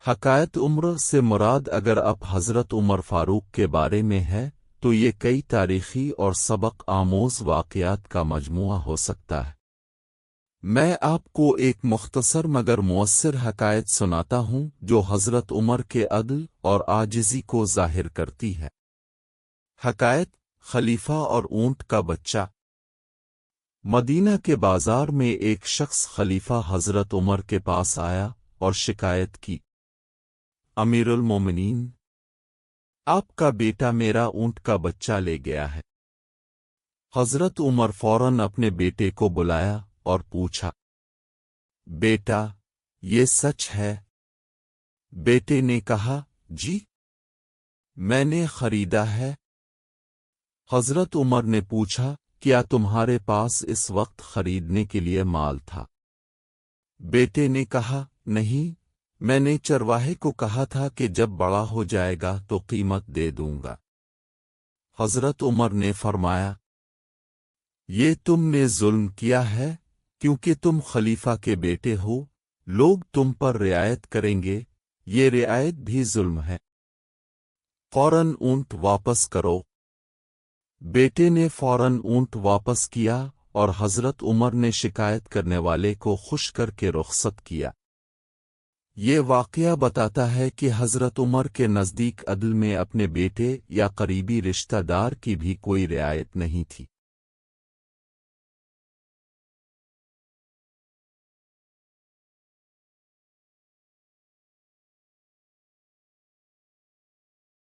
حکایت عمر سے مراد اگر اب حضرت عمر فاروق کے بارے میں ہے تو یہ کئی تاریخی اور سبق آموز واقعات کا مجموعہ ہو سکتا ہے۔ میں آپ کو ایک مختصر مگر مؤثر حکایت سناتا ہوں جو حضرت عمر کے عدل اور عاجزی کو ظاہر کرتی ہے۔ حکایت خلیفہ اور اونٹ کا بچہ۔ مدینہ کے بازار میں ایک شخص خلیفہ حضرت عمر کے پاس آیا اور شکایت کی، امیر المومنین، آپ کا بیٹا میرا اونٹ کا بچہ لے گیا ہے۔ حضرت عمر فوراً اپنے بیٹے کو بلایا اور پوچھا، بیٹا یہ سچ ہے؟ بیٹے نے کہا، جی میں نے خریدا ہے۔ حضرت عمر نے پوچھا، کیا تمہارے پاس اس وقت خریدنے کے لیے مال تھا؟ بیٹے نے کہا، نہیں، میں نے چرواہے کو کہا تھا کہ جب بڑا ہو جائے گا تو قیمت دے دوں گا۔ حضرت عمر نے فرمایا، یہ تم نے ظلم کیا ہے، کیونکہ تم خلیفہ کے بیٹے ہو، لوگ تم پر رعایت کریں گے، یہ رعایت بھی ظلم ہے۔ فوراً اونٹ واپس کرو۔ بیٹے نے فوراً اونٹ واپس کیا اور حضرت عمر نے شکایت کرنے والے کو خوش کر کے رخصت کیا۔ یہ واقعہ بتاتا ہے کہ حضرت عمر کے نزدیک عدل میں اپنے بیٹے یا قریبی رشتہ دار کی بھی کوئی رعایت نہیں تھی۔